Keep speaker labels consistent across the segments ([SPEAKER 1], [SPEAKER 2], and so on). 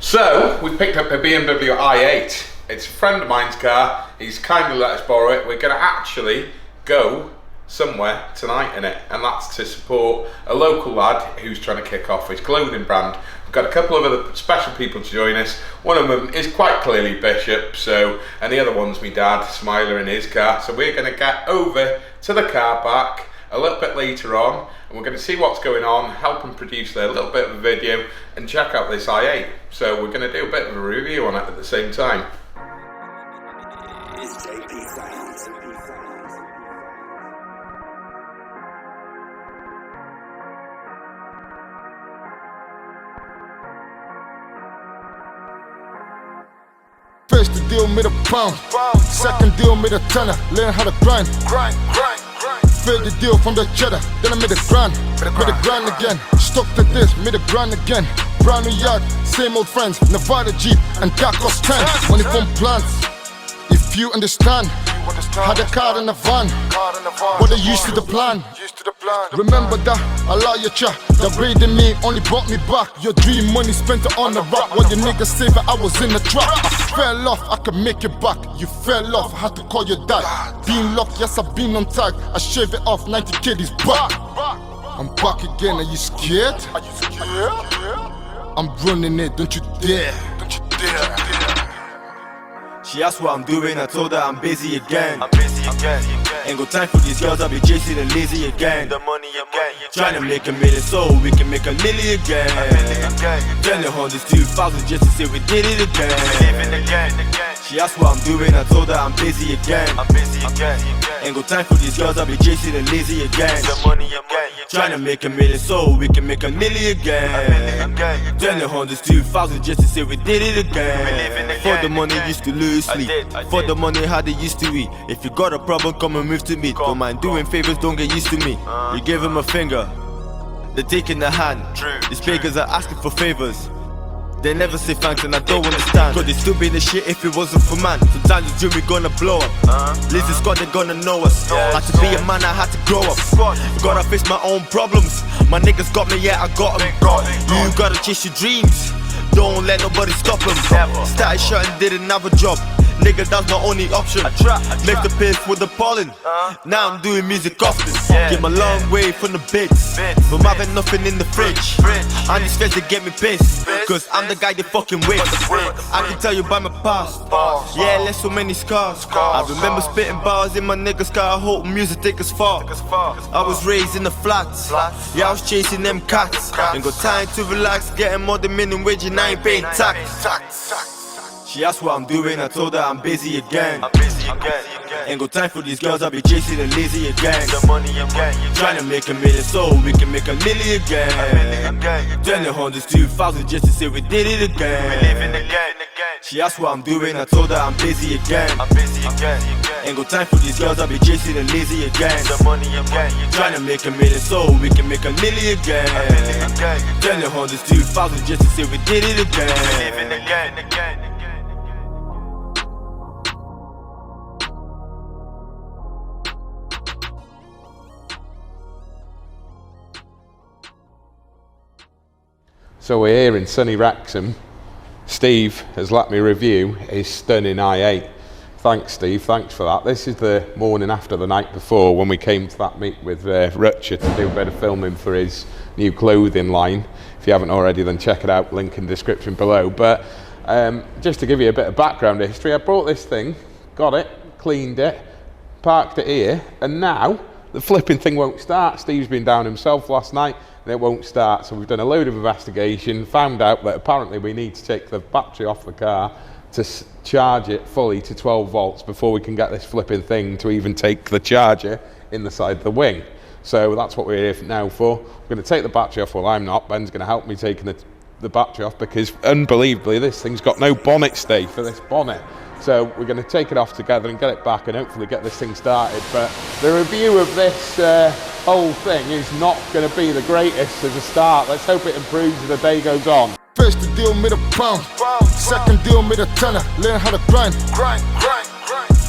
[SPEAKER 1] So, we picked up a BMW i8. It's a friend of mine's car. He's kindly let us borrow it. We're going to actually go somewhere tonight in it, and that's to support a local lad who's trying to kick off his clothing brand. We've got a couple of other special people to join us. One of them is quite clearly Bishop, and the other one's my dad, Smiler, in his car. So we're going to get over to the car park a little bit later on, and we're going to see what's going on, help him produce a little bit of a video, and check out this i8. So we're going to do a bit of a review on it at the same time.
[SPEAKER 2] First the deal made £1, second deal made a tenner, learn how to grind. Third the deal from the cheddar, then I made a grand, again. Stuck to this, made a grand again. Brand new yard, same old friends, Nevada Jeep and that cost 10. Money from plants, if you understand. Had a car in a van, but they used to the plan. Remember that, allow your chat. The braiding me only brought me back. Your dream money spent it on the rap. While your niggas say that I was in the trap. I fell off, I could make it back. You fell off, I had to call your dad. Been locked, yes I've been on tag. I shave it off, 90k is back. I'm back again, are you scared? I'm running it, don't you dare.
[SPEAKER 3] She asked what I'm doing, I told her I'm busy again. Ain't got time for these girls, I'll be chasing and lazy again. The money again. Trying to make a million so we can make a million again. Then the Honda's 2000 just to say we did it again. She asked what I'm doing, I told her I'm busy again. Ain't got time for these girls, I'll be chasing and lazy again. The money again. Trying to make a million so we can make a million again. Then the Honda's 2000 just to say we did it again. For the money used to lose sleep. For the money how they used to eat. If you got a problem, come and move to me. Don't mind doing favors, don't get used to me. You give them a finger, they're taking the hand. These beggars are asking for favors. They never say thanks and I don't understand. Cause they still be the shit if it wasn't for man. Sometimes the jury gonna blow up. Listen Scott, they gonna know us. Had to be a man, I had to grow up. Gotta face my own problems. My niggas got me, yeah I got them. You gotta chase your dreams, don't let nobody stop them. Started shutting, didn't have a job. Nigga, that's my only option. Make the piss with the pollen. Now I'm doing music often. Came a long way from the bits, from having nothing in the fridge. And these feds, they get me pissed, cause I'm the guy they fucking with. I can tell you by my past, yeah, left so many scars. I remember spitting bars in my niggas' car. I hope music take us far. I was raised in the flats, yeah, I was chasing them cats. Ain't got time to relax, getting more than minimum wage and I ain't paying tax. She asked what I'm doing, I told her I'm busy again. Ain't got time for these girls, I'll be chasing and lazy again. The money again. Trying to make a million so we can make a million again. Then the Honda's 2000 just to say we did it again. She asked what I'm doing, I told her I'm busy again. Ain't got time for these girls, I'll be chasing and lazy again. The money again. Trying to make a million so we can make a million again. Then the Honda's 2000 just to say we did it again.
[SPEAKER 1] So we're here in sunny Wrexham. Steve has let me review his stunning i8. Thanks Steve, thanks for that. This is the morning after the night before when we came to that meet with 𝗏𝗏 to do a bit of filming for his new clothing line. If you haven't already, then check it out, link in the description below. But just to give you a bit of background history, I brought this thing, got it, cleaned it, parked it here, and now the flipping thing won't start. Steve's been down himself last night and it won't start, so we've done a load of investigation, found out that apparently we need to take the battery off the car to charge it fully to 12 volts before we can get this flipping thing to even take the charger in the side of the wing. So that's what we're here now for. We're going to take the battery off. Well, I'm not. Ben's going to help me taking the battery off because unbelievably this thing's got no bonnet stay for this bonnet. So we're going to take it off together and get it back and hopefully get this thing started. But the review of this whole thing is not going to be the greatest as a start. Let's hope it improves as the day goes on.
[SPEAKER 2] First the deal made £1, second deal made a tenner, learn how to grind.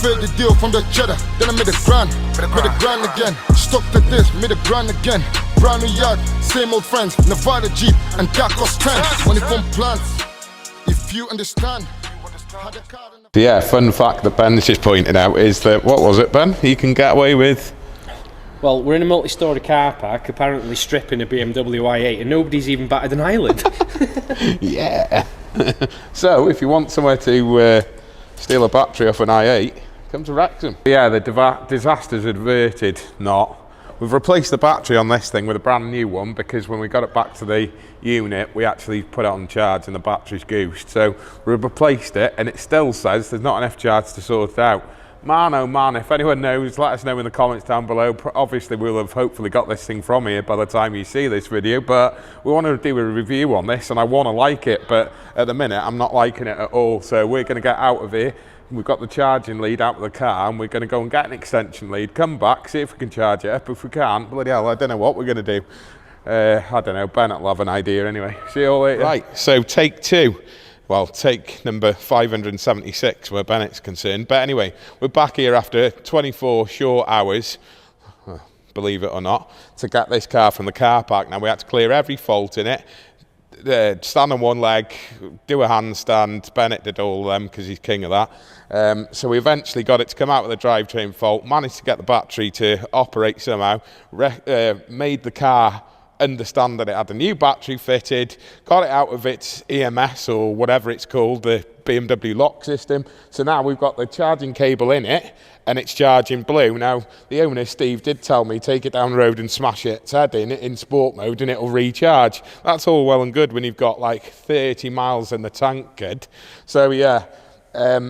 [SPEAKER 2] Third the deal from the cheddar, then I made a grand again. Stuck to this, made a grand again. Brand new yard, same old friends, Nevada Jeep and that cost 10. Money from plants, if If you understand how the car and the
[SPEAKER 1] So yeah, fun fact that Ben's just pointed out is that, what was it, Ben? You can get away with...
[SPEAKER 4] Well, we're in a multi-storey car park, apparently stripping a BMW i8, and nobody's even batted an eyelid.
[SPEAKER 1] Yeah. So, if you want somewhere to steal a battery off an i8, come to Wrexham. Yeah, the disaster's averted, not. We've replaced the battery on this thing with a brand new one because when we got it back to the unit, we actually put it on charge and the battery's goosed. So we've replaced it and it still says there's not enough charge to sort it out. Man, oh man, if anyone knows, let us know in the comments down below. Obviously, we'll have hopefully got this thing from here by the time you see this video, but we want to do a review on this and I want to like it, but at the minute, I'm not liking it at all. So we're going to get out of here. We've got the charging lead out of the car and we're going to go and get an extension lead, come back, see if we can charge it up. If we can't, bloody hell, I don't know what we're going to do. I don't know, Bennett will have an idea anyway. See you all later. Right, so take two. Well, take number 576 where Bennett's concerned. But anyway, we're back here after 24 short hours, believe it or not, to get this car from the car park. Now, we had to clear every fault in it. Stand on one leg, do a handstand. Bennett did all of them because he's king of that. So we eventually got it to come out with a drivetrain fault, managed to get the battery to operate somehow, made the car understand that it had a new battery fitted, got it out of its EMS or whatever it's called, the BMW lock system. So now we've got the charging cable in it and it's charging blue. Now, the owner, Steve, did tell me take it down the road and smash its head in sport mode and it'll recharge. That's all well and good when you've got like 30 miles in the tank, kid. So yeah,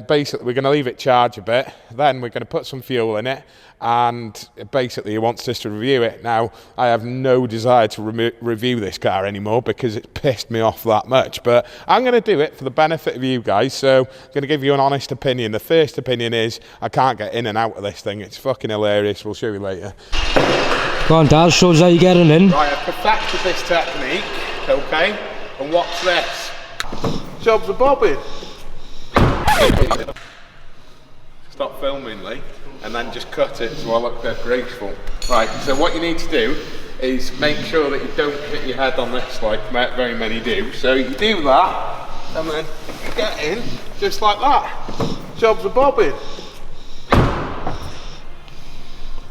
[SPEAKER 1] basically we're going to leave it charge a bit, then we're going to put some fuel in it, and basically he wants us to review it. Now, I have no desire to review this car anymore because it's pissed me off that much, but I'm going to do it for the benefit of you guys, so I'm going to give you an honest opinion. The first opinion is I can't get in and out of this thing. It's fucking hilarious. We'll show you later.
[SPEAKER 5] Go on, Dad, show us how you're getting in.
[SPEAKER 1] Right, I've perfected this technique, okay, and watch this. 𝗕𝗵𝗿. Stop filming, Lee, and then just cut it so I look dead graceful. Right, so what you need to do is make sure that you don't hit your head on this like very many do. So you do that, and then you get in just like that. 𝗕𝗵𝗿.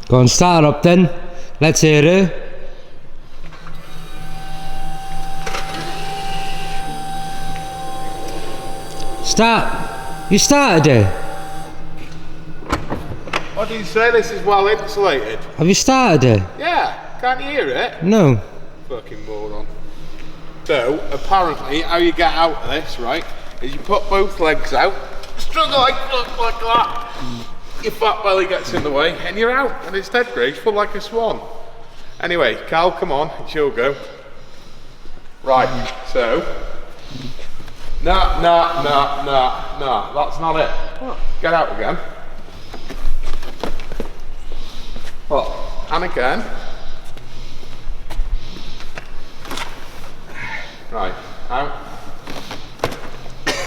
[SPEAKER 5] Go on, start up then. Let's hear it. Start. You started it.
[SPEAKER 1] What do you say? This is well insulated.
[SPEAKER 5] Have you started it?
[SPEAKER 1] Yeah, can't you hear it?
[SPEAKER 5] No.
[SPEAKER 1] Fucking moron. So, apparently, how you get out of this, right, is you put both legs out, struggle like that, your fat belly gets in the way, and you're out, and it's dead graceful like a swan. Anyway, Cal, come on, it's your go. Right, so, no, that's not it. What? Get out again. What? And again. Right, out.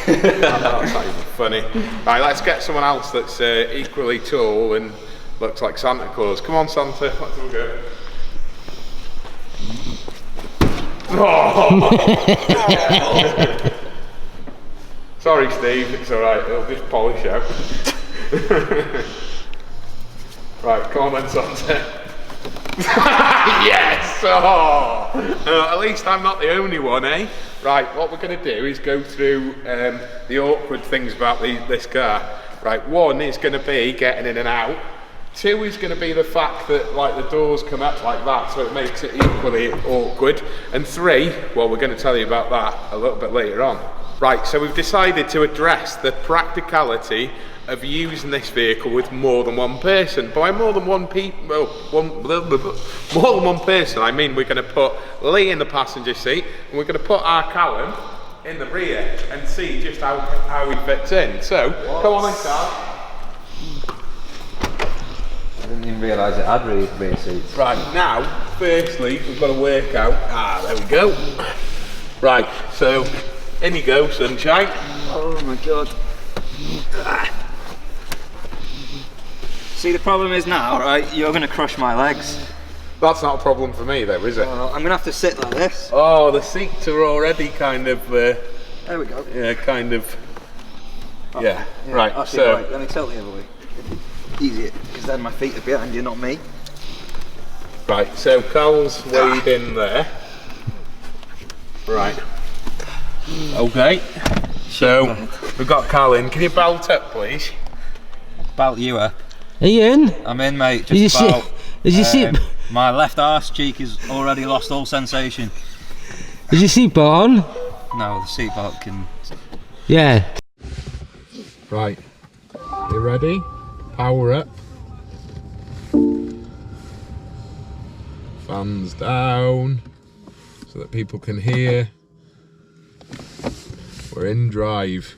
[SPEAKER 1] That's not even funny. Right, let's get someone else that's equally tall and looks like Santa Claus. Come on, Santa, let's have a go. Oh. Sorry, Steve, it's alright, it'll just polish out. Right, come on then, Santa. Yes! Oh. At least I'm not the only one, eh? Right, what we're going to do is go through the awkward things about this car. Right, one is going to be getting in and out. Two is going to be the fact that like the doors come up like that, so it makes it equally awkward. And three, well, we're going to tell you about that a little bit later on. Right, so we've decided to address the practicality of using this vehicle with more than one person. By more than one person, I mean we're going to put Lee in the passenger seat and we're going to put our Callum in the rear and see just how he fits in. So, come on in, Cal.
[SPEAKER 6] I didn't even realise it had rear seats.
[SPEAKER 1] Right, now, firstly, we've got to work out. There we go. Right, so in you go, sunshine.
[SPEAKER 6] Oh my god. See, the problem is now, right, you're going to crush my legs.
[SPEAKER 1] That's not a problem for me though, is it?
[SPEAKER 6] I'm going to have to sit like this.
[SPEAKER 1] Oh, the seats are already kind of
[SPEAKER 6] There we go.
[SPEAKER 1] Yeah, kind of.
[SPEAKER 6] Oh,
[SPEAKER 1] yeah. Right.
[SPEAKER 6] Actually,
[SPEAKER 1] So
[SPEAKER 6] right, let me tilt the other way. Easier, because then my feet are behind you, not me.
[SPEAKER 1] right. So Carl's weighed in there. Right. Okay. So we've got Carl in. Can you belt up, please?
[SPEAKER 6] About you,
[SPEAKER 5] Are you in?
[SPEAKER 6] I'm in, mate.
[SPEAKER 5] Is your
[SPEAKER 6] Just about.
[SPEAKER 5] Is your seat?
[SPEAKER 6] My left arse cheek has already lost all sensation.
[SPEAKER 5] Is your seatbelt on?
[SPEAKER 6] No, the seatbelt can.
[SPEAKER 5] Yeah.
[SPEAKER 1] Right. You ready? Power up. Fans down so that people can hear. We're in drive.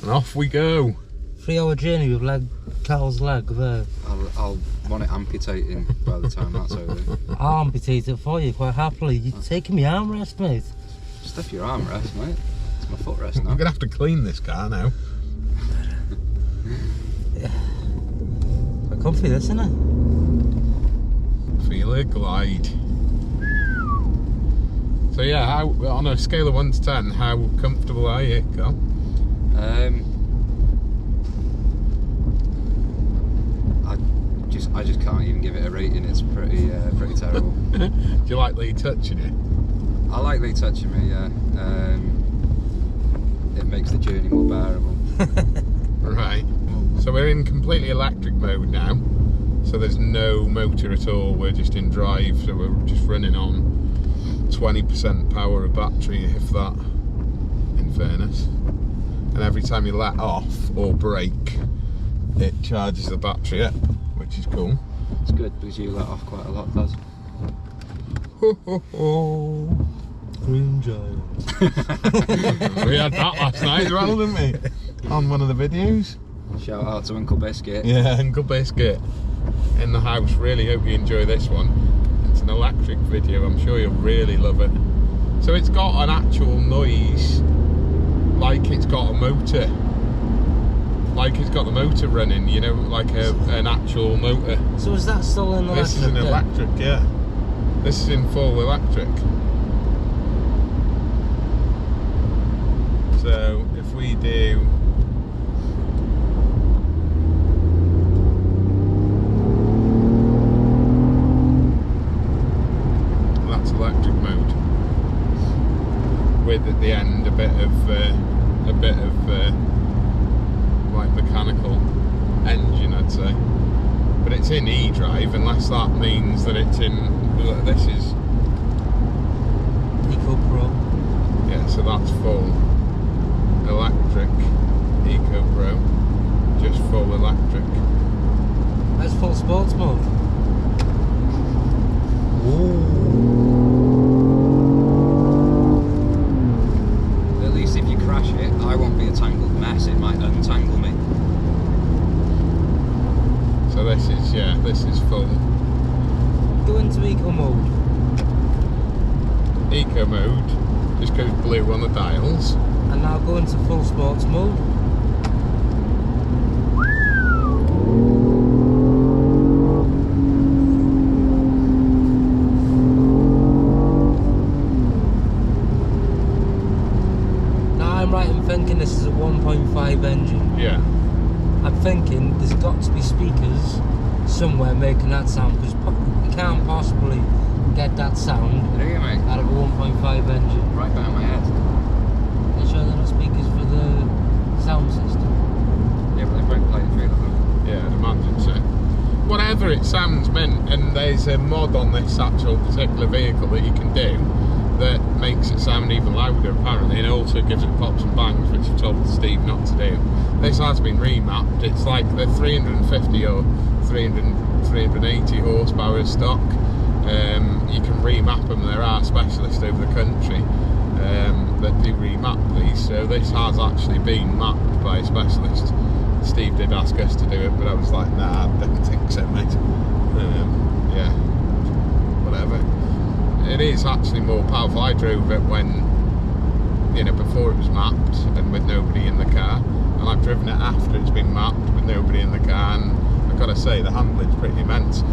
[SPEAKER 1] And off we go.
[SPEAKER 5] 3-hour journey with Carl's leg there.
[SPEAKER 6] I'll want it amputating by the time that's over.
[SPEAKER 5] I'll amputate it for you quite happily. You're taking me armrest, mate.
[SPEAKER 6] Stuff your armrest, mate. It's my footrest
[SPEAKER 1] I'm
[SPEAKER 6] now.
[SPEAKER 1] gonna have to clean this car now.
[SPEAKER 5] Quite comfy, this, isn't it?
[SPEAKER 1] Feel it glide. So yeah, how, on a scale of 1 to 10, how comfortable are you, Carl?
[SPEAKER 6] I just can't even give it a rating. It's pretty terrible.
[SPEAKER 1] Do you like Lee touching you?
[SPEAKER 6] I like Lee touching me. Yeah. It makes the journey more bearable.
[SPEAKER 1] Right. So we're in completely electric mode now. So there's no motor at all. We're just in drive. So we're just running on 20% power of battery, if that, in fairness. And every time you let off or brake, it charges the battery up, which is cool.
[SPEAKER 6] It's good because you let off quite a lot, does.
[SPEAKER 1] Ho ho ho.
[SPEAKER 5] Green giant.
[SPEAKER 1] We had that last night as well, didn't we? On one of the videos.
[SPEAKER 6] Shout out to 𝗕𝗶𝗄𝗕.
[SPEAKER 1] Yeah, 𝗕𝗶𝗄𝗕 in the house. Really hope you enjoy this one. It's an electric video. I'm sure you'll really love it. So it's got an actual noise, like it's got a motor. Like it's got the motor running, you know, like an actual motor.
[SPEAKER 5] So is that still in electric?
[SPEAKER 1] This is an electric, yeah. This is in full electric. So if we do that's electric mode, with at the end a bit of like mechanical engine, I'd say. But it's in E-drive, unless that means that it's in. This is
[SPEAKER 5] Eco Pro.
[SPEAKER 1] yeah, so that's full electric Eco Pro, just full electric.
[SPEAKER 5] That's full sports mode.
[SPEAKER 6] At least if you crash it, I won't be a tangled mess. It might untangle me.
[SPEAKER 1] So this is, yeah, this is full
[SPEAKER 5] Go into Eco mode.
[SPEAKER 1] Eco mode, just goes blue on the dials.
[SPEAKER 5] And now go into full sports mode. Now I'm right in thinking this is a 1.5 engine.
[SPEAKER 1] Yeah.
[SPEAKER 5] I'm thinking there's got to be speakers somewhere making that sound, because you can't possibly get that sound
[SPEAKER 6] There you go, mate.
[SPEAKER 5] out of a 1.5 engine.
[SPEAKER 6] Right behind my head.
[SPEAKER 5] Are you sure they're not speakers for the sound system?
[SPEAKER 6] Yeah, but they won't play it through the home.
[SPEAKER 1] Yeah, I'd imagine so. Whatever it sounds meant, and there's a mod on this actual particular vehicle that you can do that makes it sound even louder apparently, and also gives it pops and bangs, which I've told Steve not to do. This has been remapped. It's like the 350 or 380 horsepower stock. You can remap them. There are specialists over the country that do remap these, so this has actually been mapped by a specialist. Steve did ask us to do it, but I was like, nah, I don't think so, mate. Yeah, whatever. It is actually more powerful. I drove it when, you know, before it was mapped and with nobody in the car, and I've driven it after it's been mapped with nobody in the car, and I've got to say the handling's pretty immense.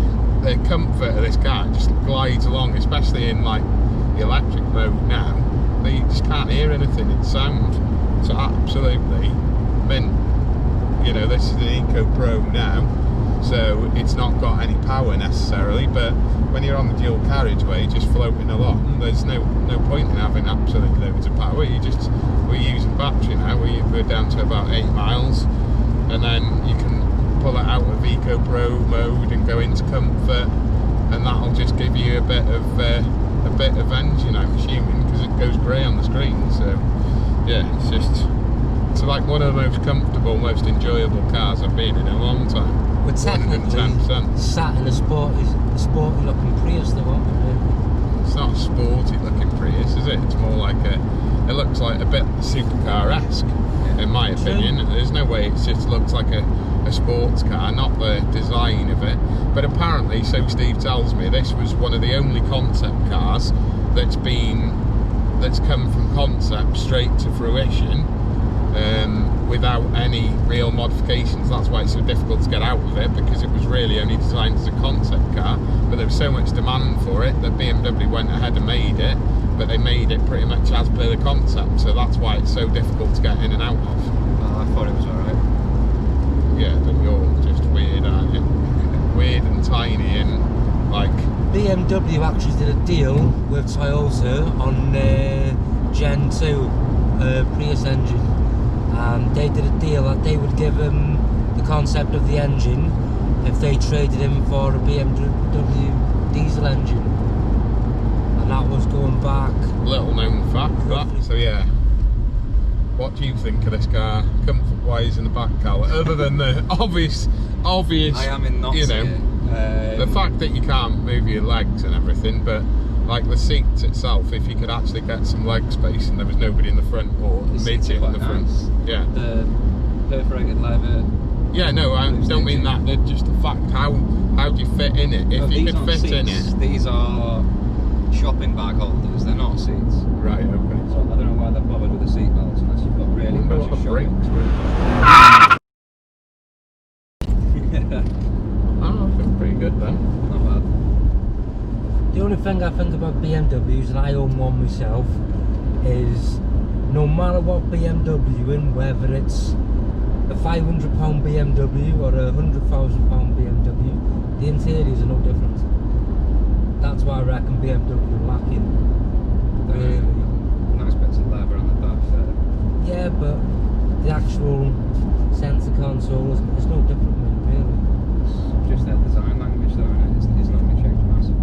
[SPEAKER 1] The comfort of this car just glides along, especially in like the electric mode now. you just can't hear anything. It's sound. It's absolutely mint. You know, this is an Eco Pro now, so it's not got any power necessarily, but when you're on the dual carriageway just floating along, there's no point in having absolute loads of power. We're using battery now. We're down to about 8 miles, and then you can pull it out of Eco Pro mode and go into comfort, and that'll just give you a bit of engine, I'm assuming, because it goes grey on the screen. So yeah, it's like one of the most comfortable, most enjoyable cars I've been in a long time.
[SPEAKER 5] We're technically sat in a sporty looking Prius though, aren't we?
[SPEAKER 1] It's not a sporty looking Prius, is it? It's more like it looks like a bit supercar-esque, in my opinion. There's no way it just looks like a sports car, not the design of it. But apparently, so Steve tells me, this was one of the only concept cars that's come from concept straight to fruition, without any real modifications. That's why it's so difficult to get out of it, because it was really only designed as a concept car, but there was so much demand for it that BMW went ahead and made it, but they made it pretty much as per the concept, so that's why it's so difficult to get in and out of.
[SPEAKER 6] I thought it was alright.
[SPEAKER 1] Yeah, but you're just weird, aren't you? Weird and tiny and like...
[SPEAKER 5] BMW actually did a deal with Toyota on Gen 2 Prius engine. They did a deal that they would give him the concept of the engine if they traded him for a BMW diesel engine, and that was going back.
[SPEAKER 1] Little known fact that. So yeah, what do you think of this car, comfort wise in the back, Cal? Other than the obvious.
[SPEAKER 6] I am in knots,
[SPEAKER 1] you know, the fact that you can't move your legs and everything, but like the seats itself, if you could actually get some leg space and there was nobody in the front or midget in the front.
[SPEAKER 6] Nice.
[SPEAKER 1] Yeah.
[SPEAKER 6] The perforated leather.
[SPEAKER 1] Yeah, no, I don't mean that. They're just the fact. How do you fit in it? If you could fit in it.
[SPEAKER 6] These are shopping bag holders. They're not seats.
[SPEAKER 1] Right. Okay.
[SPEAKER 6] So I don't know why they're bothered with the seat belts unless you've got really precious shopping.
[SPEAKER 1] Oh, I feel pretty good then.
[SPEAKER 6] Not bad.
[SPEAKER 5] The only thing I think about BMWs, and I own one myself, is no matter what BMW in, whether it's a £500 BMW or a £100,000 BMW, the interiors are no different. That's why I reckon BMW are lacking. Really.
[SPEAKER 6] Nice bits of leather on the dash there.
[SPEAKER 5] Yeah, but the actual sensor console is no different, really.
[SPEAKER 6] It's just their design language though, and it's not going to change massively.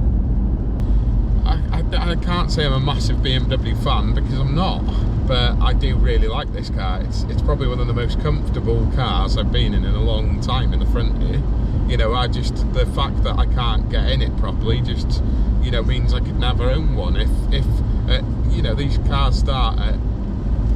[SPEAKER 1] I can't say I'm a massive BMW fan, because I'm not, but I do really like this car. It's probably one of the most comfortable cars I've been in a long time in the front here. You know, the fact that I can't get in it properly just, you know, means I could never own one. If you know, these cars start at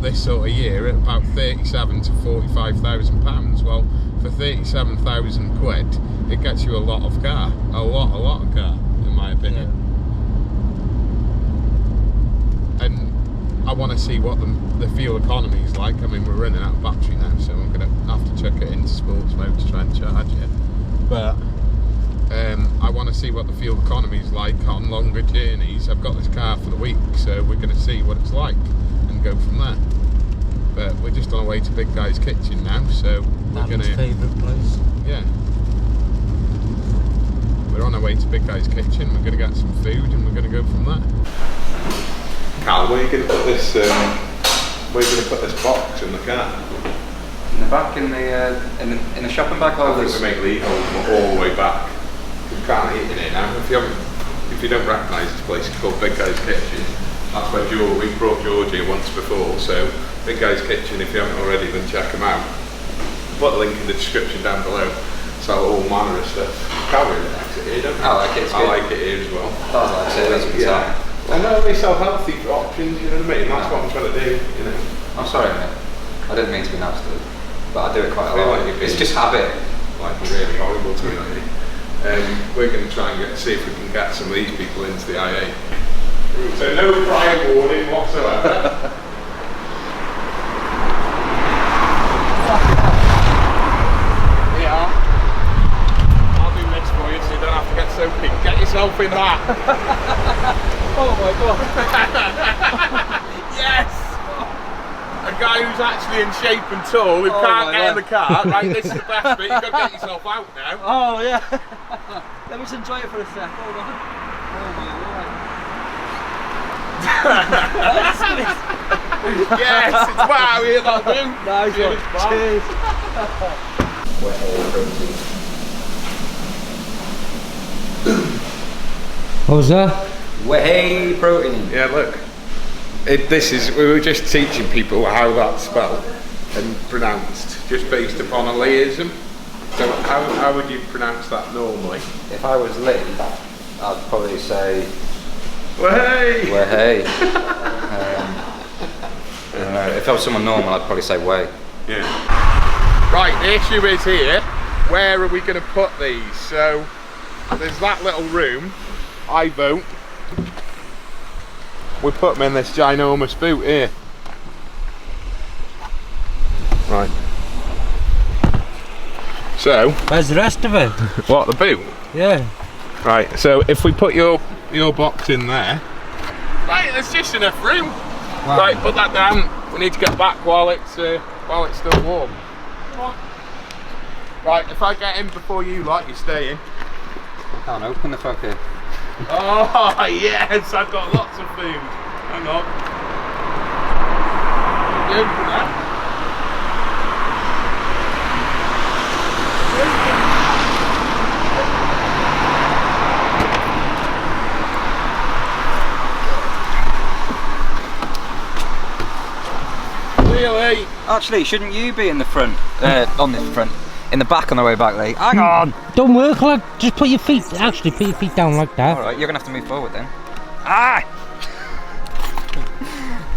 [SPEAKER 1] this sort of year at about 37 to 45,000 pounds. Well, for 37,000 quid, it gets you a lot of car, a lot of car, in my opinion. Yeah. And I want to see what the fuel economy is like. I mean, we're running out of battery now, so I'm going to have to chuck it into sports mode to try and charge it. But I want to see what the fuel economy is like on longer journeys. I've got this car for the week, so we're going to see what it's like and go from there. But we're just on our way to Big Guy's Kitchen now, so we're going to...
[SPEAKER 5] favourite place.
[SPEAKER 1] Yeah. We're on our way to Big Guy's Kitchen. We're going to get some food and we're going to go from there. Cal, where are you going to put this? Where are you going to put this box in the car?
[SPEAKER 6] In the back, in the shopping bag holders.
[SPEAKER 1] I think we make the all the way back. We can't eat in here now. If you don't recognise this place, it's called Big Guy's Kitchen. That's where we brought George here once before. So Big Guy's Kitchen, if you haven't already, then check them out. Put a link in the description down below. So all manner of stuff. Can't really like it here, don't you?
[SPEAKER 6] I like it.
[SPEAKER 1] I like it here as well.
[SPEAKER 6] That's like it. That's
[SPEAKER 1] yeah. I know they sell healthy options. You know what I mean? That's what I'm trying to do. You know.
[SPEAKER 6] I'm sorry, mate. I didn't mean to be nasty, but I do it quite a lot. It's just habit.
[SPEAKER 1] Like really horrible to me. We're going to try and see if we can get some of these people into the IA. So no prior warning whatsoever. I'll do this for you so you don't have to get soaking. Get yourself in that.
[SPEAKER 5] Oh my god.
[SPEAKER 1] guy who's actually in shape and tall, who can't get in the car. Right, this is the best bit. You've got to get yourself out now.
[SPEAKER 7] Oh yeah. Let me just enjoy it for a sec. Hold on. Oh my lord.
[SPEAKER 1] Yes, it's wow, here that'll do.
[SPEAKER 7] Nice one. Cheers.
[SPEAKER 5] What was that?
[SPEAKER 6] Whey protein.
[SPEAKER 1] Yeah, look. We were just teaching people how that's spelled and pronounced, just based upon a Leeism. So how would you pronounce that normally?
[SPEAKER 6] If I was Lee, I'd probably say
[SPEAKER 1] Whey!
[SPEAKER 6] Whey. I don't know, if I was someone normal, I'd probably say whey.
[SPEAKER 1] Yeah. Right, the issue is here, where are we going to put these? So, there's that little room. I vote we put them in this ginormous boot here. Right. So.
[SPEAKER 5] Where's the rest of it?
[SPEAKER 1] What, the boot?
[SPEAKER 5] Yeah.
[SPEAKER 1] Right, so if we put your box in there, right, there's just enough room. Wow. Right, put that down. We need to get back while it's still warm. Come on. Right, if I get in before you lot, you stay in.
[SPEAKER 6] I can't open the fucker.
[SPEAKER 1] Oh yes, I've got lots of food. Hang on. You open that. Really?
[SPEAKER 6] Actually, shouldn't you be in the front? On this front. In the back on the way back, Lee. Hang on!
[SPEAKER 5] Don't work like, just put your feet, actually put your feet down like that.
[SPEAKER 6] Alright, you're gonna have to move forward then. Ah!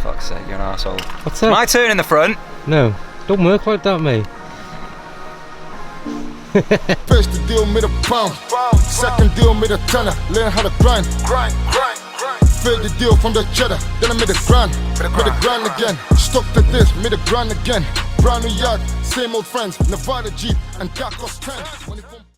[SPEAKER 6] Fuck's sake, you're an arsehole.
[SPEAKER 5] What's that?
[SPEAKER 6] My turn in the front!
[SPEAKER 5] No, don't work like that, mate.
[SPEAKER 2] First the deal made 𝗵𝗲, second deal made 𝗃, learn how to grind. Filled the deal from the cheddar, then I made a grand again. Stuck to this, made a grand again. Brand new yacht, same old friends, 𝗃𝗲 𝗕𝗁𝗁𝗿𝗆𝗏 and 𝗕𝗂𝗁𝗏.